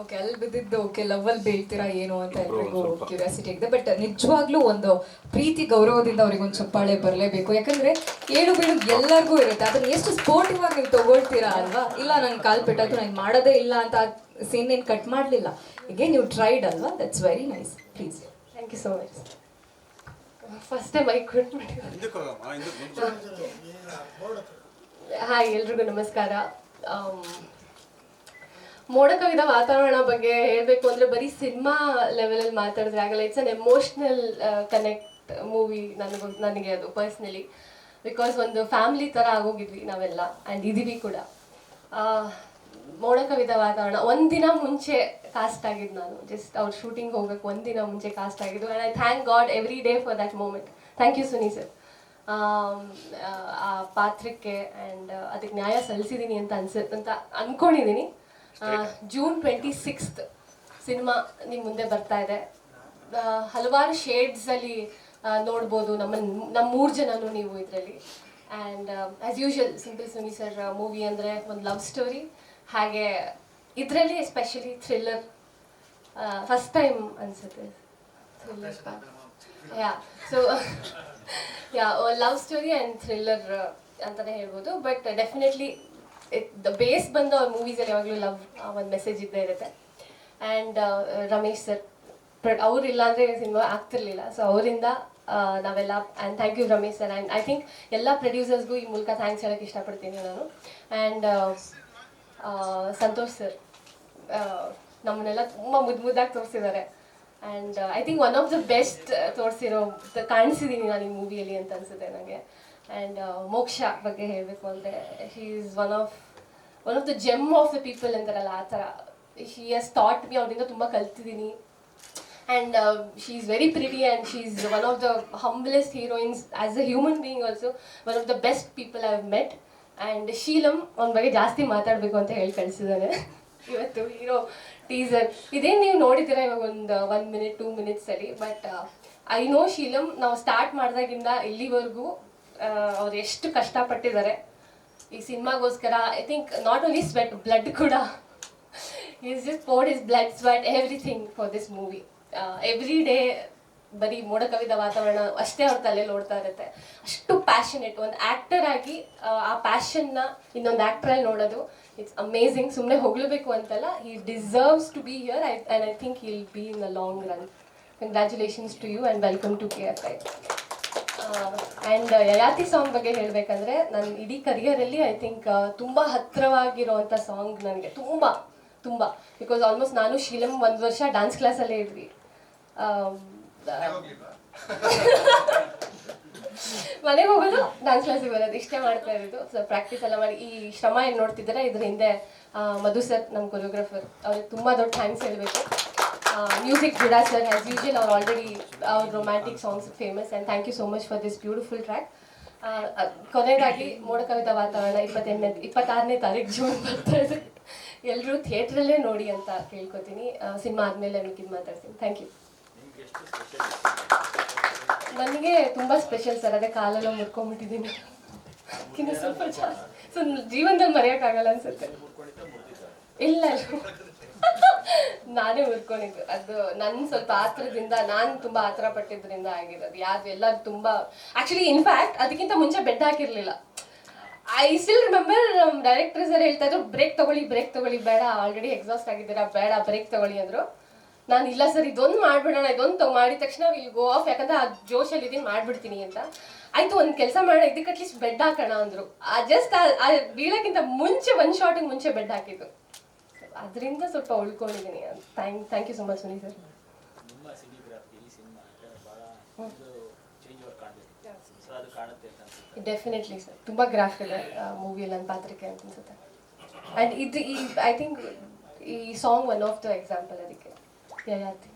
Okay, ಅಲ್ಲಿ ಬಿದ್ದಿದ್ದು okay, love ಅಲ್ಲಿ ಬೀಳ್ತೀರಾ ಏನು ಅಂತ ಎಲ್ರಿಗೂ ಕ್ಯೂರಿಯಾಸಿಟಿ ಇದೆ. ಬಟ್ ನಿಜವಾಗ್ಲೂ ಒಂದು ಪ್ರೀತಿ ಗೌರವದಿಂದ ಅವ್ರಿಗೆ ಒಂದು ಚಪ್ಪಾಳೆ ಬರಲೇಬೇಕು. ಯಾಕಂದ್ರೆ ಏಳು ಬೀಳು ಎಲ್ಲರಿಗೂ ಇರುತ್ತೆ. ಅದನ್ನ ಎಷ್ಟು ಸ್ಪೋರ್ಟಿವ್ ಆಗಿ ನೀವು ತಗೊಳ್ತೀರಾ ಅಲ್ವಾ? ಇಲ್ಲ ನಂಗೆ ಕಾಲ್ ಪೆಟ್ಟಾಯ್ತು, ನಾನು ಮಾಡೋದೇ ಇಲ್ಲ ಅಂತ ಸೀನ್ ಏನು ಕಟ್ ಮಾಡಲಿಲ್ಲ. ಹೀಗೆ ನೀವು ಟ್ರೈಡ್ ಅಲ್ವಾ? That's very nice. Please. Thank you so much. First time I quit ಮಾಡಿ. ಹಾಯ್, ಎಲ್ರಿಗೂ ನಮಸ್ಕಾರ. ಮೋಡ ಕವಿದ ವಾತಾವರಣ ಬಗ್ಗೆ ಹೇಳಬೇಕು ಅಂದರೆ ಬರೀ ಸಿನಿಮಾ ಲೆವೆಲಲ್ಲಿ ಮಾತಾಡಿದ್ರೆ ಆಗಲ್ಲ. It's an emotional connect movie ನನಗೆ ಅದು ಪರ್ಸ್ನಲಿ. ಬಿಕಾಸ್ ಒಂದು ಫ್ಯಾಮಿಲಿ ಥರ ಆಗೋಗಿದ್ವಿ ನಾವೆಲ್ಲ, ಆ್ಯಂಡ್ ಇದೀವಿ ಕೂಡ. ಮೋಡ ಕವಿದ ವಾತಾವರಣ ಒಂದಿನ ಮುಂಚೆ ಕಾಸ್ಟ್ ಆಗಿದ್ದು ನಾನು. ಜಸ್ಟ್ ಅವ್ರು ಶೂಟಿಂಗ್ ಹೋಗ್ಬೇಕು ಒಂದಿನ ಮುಂಚೆ ಕಾಸ್ಟ್ ಆಗಿದ್ದು. And I thank God every day for that moment. Thank you Suni sir. ಆ ಪಾತ್ರಕ್ಕೆ ಆ್ಯಂಡ್ ಅದಕ್ಕೆ ನ್ಯಾಯ ಸಲ್ಲಿಸಿದ್ದೀನಿ ಅಂತ ಅಂತ ಅಂದ್ಕೊಂಡಿದ್ದೀನಿ. ಜೂನ್ 26 ಸಿನಿಮಾ ನಿಮ್ಮ ಮುಂದೆ ಬರ್ತಾ ಇದೆ. ಹಲವಾರು ಶೇಡ್ಸಲ್ಲಿ ನೋಡ್ಬೋದು ನಮ್ಮ ಮೂರು ಜನನೂ ನೀವು ಇದರಲ್ಲಿ. And as usual simple Suni sir movie ಅಂದರೆ ಒಂದು ಲವ್ ಸ್ಟೋರಿ. ಹಾಗೆ ಇದರಲ್ಲಿ ಎಸ್ಪೆಷಲಿ ಥ್ರಿಲ್ಲರ್. ಫಸ್ಟ್ ಟೈಮ್ ಅನಿಸುತ್ತೆ thriller. So love story and thriller ಅಂತಲೇ ಹೇಳ್ಬೋದು. ಬಟ್ ಡೆಫಿನೆಟ್ಲಿ ದ ಬೇಸ್ ಬಂದು ಅವ್ರ ಮೂವೀಸಲ್ಲಿ ಯಾವಾಗಲೂ ಲವ್ ಒಂದು ಮೆಸೇಜ್ ಇದ್ದೇ ಇರುತ್ತೆ. ಆ್ಯಂಡ್ ರಮೇಶ್ ಸರ್ ಅವರಿಲ್ಲ ಅಂದರೆ ಸಿನಿಮಾ ಆಗ್ತಿರ್ಲಿಲ್ಲ. ಸೊ ಅವರಿಂದ ನಾವೆಲ್ಲ, and thank you Ramesh sir. And I think ಎಲ್ಲ ಪ್ರೊಡ್ಯೂಸರ್ಸ್ಗೂ ಈ ಮೂಲಕ ಥ್ಯಾಂಕ್ಸ್ ಹೇಳೋಕ್ಕೆ ಇಷ್ಟಪಡ್ತೀನಿ ನಾನು. ಆ್ಯಂಡ್ ಸಂತೋಷ್ ಸರ್ ನಮ್ಮನ್ನೆಲ್ಲ ತುಂಬ ಮುದ್ದಾಗಿ ತೋರಿಸಿದ್ದಾರೆ. And I think one of the best ಕಾಣಿಸಿದ್ದೀನಿ ನಾನು ಈ ಮೂವಿಯಲ್ಲಿ ಅಂತ ಅನಿಸುತ್ತೆ ನನಗೆ. ಆ್ಯಂಡ್ ಮೋಕ್ಷ ಬಗ್ಗೆ ಹೇಳಬೇಕು ಅಂದರೆ she is one of the GeM of the people ಅಂತಾರಲ್ಲ ಆ ಥರ. ಶಿ ಹ್ಯಾಸ್ ಥಾಟ್ ಮಿ, ಅವರಿಂದ ತುಂಬ ಕಲ್ತಿದ್ದೀನಿ. And she is very pretty and she is one of the humblest heroines as a human being also. One of the best people I have met. And ಶೀಲಮ್ ಅವನ ಬಗ್ಗೆ ಜಾಸ್ತಿ ಮಾತಾಡಬೇಕು ಅಂತ ಹೇಳಿ ಕಳಿಸಿದ್ದಾನೆ ಇವತ್ತು ಹೀರೋ ಟೀಸರ್. ಇದೇನು ನೀವು ನೋಡಿದ್ದೀರಾ ಇವಾಗ ಒಂದು 1 minute 2 minutesಲ್ಲಿ. ಬಟ್ ಐ ನೋ ಶೀಲಮ್ ನಾವು ಸ್ಟಾರ್ಟ್ ಮಾಡಿದಾಗಿಂದ ಇಲ್ಲಿವರೆಗೂ ಅವ್ರು ಎಷ್ಟು ಕಷ್ಟಪಟ್ಟಿದ್ದಾರೆ ಈ ಸಿನಿಮಾಗೋಸ್ಕರ. I think not only sweat, blood ಕೂಡ. Is just poured his blood, sweat, everything for this movie. Every day ಬರೀ ಮೋಡ ಕವಿದ ವಾತಾವರಣ ಅಷ್ಟೇ ಅವ್ರ ತಲೆಯಲ್ಲಿ ಓಡ್ತಾ ಇರುತ್ತೆ. ಅಷ್ಟು ಪ್ಯಾಷನೇಟ್ ಒಂದು ಆ್ಯಕ್ಟರ್ ಆಗಿ ಆ ಪ್ಯಾಷನ್ನ ಇನ್ನೊಂದು ಆ್ಯಕ್ಟ್ರಲ್ಲಿ ನೋಡೋದು ಇಟ್ಸ್ ಅಮೇಝಿಂಗ್. ಸುಮ್ಮನೆ ಹೊಗಳಬೇಕು ಅಂತಲ್ಲ, he deserves to be here. And I think he will be in the long run. Congratulations to you and welcome to KFI. And Yayati song ಬಗ್ಗೆ ಹೇಳಬೇಕಂದ್ರೆ ನನ್ನ ಇಡೀ ಕರಿಯರಲ್ಲಿ ಐ ಥಿಂಕ್ ತುಂಬ ಹತ್ತಿರವಾಗಿರೋವಂಥ ಸಾಂಗ್ ನನಗೆ ತುಂಬ. ಬಿಕಾಸ್ ಆಲ್ಮೋಸ್ಟ್ ನಾನು ಶೀಲಮ್ 1 ವರ್ಷ ಡ್ಯಾನ್ಸ್ ಕ್ಲಾಸಲ್ಲೇ ಇದ್ವಿ. ಮನೆಗೆ ಹೋಗೋದು, ಡ್ಯಾನ್ಸ್ ಕ್ಲಾಸಿಗೆ ಬರೋದು, ಇಷ್ಟೇ ಮಾಡ್ತಾ ಇರೋದು. ಸೊ ಪ್ರಾಕ್ಟೀಸ್ ಎಲ್ಲ ಮಾಡಿ ಈ ಶ್ರಮ ಏನು ನೋಡ್ತಿದ್ದಾರೆ ಇದ್ರ ಹಿಂದೆ ಮಧು ಸರ್ ನಮ್ಮ ಕೊರಿಯೋಗ್ರಾಫರ್, ಅವ್ರಿಗೆ ತುಂಬ ದೊಡ್ಡ ಥ್ಯಾಂಕ್ಸ್ ಹೇಳಬೇಕು. ಮ್ಯೂಸಿಕ್ ಗುಡಾ ಸರ್ ಆ್ಯಸ್ ಯೂಶುವಲ್, ಅವ್ರು ಆಲ್ರೆಡಿ ಅವ್ರ romantic songs famous. And thank you so much for this beautiful track. ಕೊನೆಯದಾಗಿ ಮೋಡ ಕವಿದ ವಾತಾವರಣ 26ನೇ ತಾರೀಕು ಜೂನ್ ಬರ್ತಾ ಇದೆ. ಎಲ್ಲರೂ ಥಿಯೇಟ್ರಲ್ಲೇ ನೋಡಿ ಅಂತ ಕೇಳ್ಕೊತೀನಿ. ಸಿನಿಮಾ ಆದಮೇಲೆ ಮಿಕ್ಕಿದ್ದು ಮಾತಾಡ್ತೀನಿ. Thank you. ನನಗೆ ತುಂಬ ಸ್ಪೆಷಲ್ ಸರ್, ಅದೇ ಕಾಲೆಲ್ಲ ಮುರ್ಕೊಂಡ್ಬಿಟ್ಟಿದ್ದೀನಿ. ಇನ್ನು ಸ್ವಲ್ಪ ಜಾಸ್ತಿ ಸೊ ಜೀವನದಲ್ಲಿ ಮರೆಯೋಕ್ಕಾಗಲ್ಲ ಅನ್ಸುತ್ತೆ. ಇಲ್ಲ ನಾನೇ ಮುರ್ಕೊಂಡಿದ್ದು. ಅದು ನನ್ನ ಸ್ವಲ್ಪ ಆತ್ರದಿಂದ, ನಾನು ತುಂಬ ಆತರ ಪಟ್ಟಿದ್ರಿಂದ ಆಗಿರೋದು. ಎಲ್ಲರೂ ತುಂಬ ಆ್ಯಕ್ಚುಲಿ ಇನ್ಫ್ಯಾಕ್ಟ್ ಅದಕ್ಕಿಂತ ಮುಂಚೆ ಬೆಡ್ ಹಾಕಿರಲಿಲ್ಲ. ಐ ಸ್ಟಿಲ್ ರಿಮೆಂಬರ್ ನಮ್ಮ ಡೈರೆಕ್ಟರ್ ಸರ್ ಹೇಳ್ತಾ ಇದ್ರು, ಬ್ರೇಕ್ ತಗೊಳ್ಳಿ, ಬೇಡ, ಆಲ್ರೆಡಿ ಎಕ್ಸಾಸ್ಟ್ ಆಗಿದ್ದೀರಾ, ಬೇಡ ಬ್ರೇಕ್ ತಗೊಳ್ಳಿ ಅಂದರು. ನಾನು ಇಲ್ಲ ಸರ್, ಇದೊಂದು ಮಾಡಿಬಿಡೋಣ, ಇದೊಂದು ಮಾಡಿದ ತಕ್ಷಣ ವಿಲ್ ಗೋ ಆಫ್, ಯಾಕಂದರೆ ಆ ಜೋಶಲ್ಲಿ ಇದನ್ನು ಮಾಡಿಬಿಡ್ತೀನಿ ಅಂತ. ಆಯಿತು, ಒಂದು ಕೆಲಸ ಮಾಡೋಣ, ಇದಕ್ಕೆ ಅಟ್ಲೀಸ್ಟ್ ಬೆಡ್ ಹಾಕೋಣ ಅಂದರು. ಜಸ್ಟ್ ಆ ಬೀಳೋಕ್ಕಿಂತ ಮುಂಚೆ 1 ಶಾಟಿಗೆ ಮುಂಚೆ ಬೆಡ್ ಹಾಕಿದ್ದು. ಅದರಿಂದ ಸ್ವಲ್ಪ ಉಳ್ಕೊಂಡಿದ್ದೀನಿ. Thank you so much Suni sir. Definitely sir, ತುಂಬ ಗ್ರಾಫ್ ಇದೆ ಮೂವಿಯಲ್ಲಿ ನನ್ನ ಪಾತ್ರಕ್ಕೆ ಅಂತ ಅನ್ಸುತ್ತೆ. ಆ್ಯಂಡ್ ಐ ಥಿಂಕ್ ಈ song one of the example ಅದಕ್ಕೆ. ಯಯಾತಿ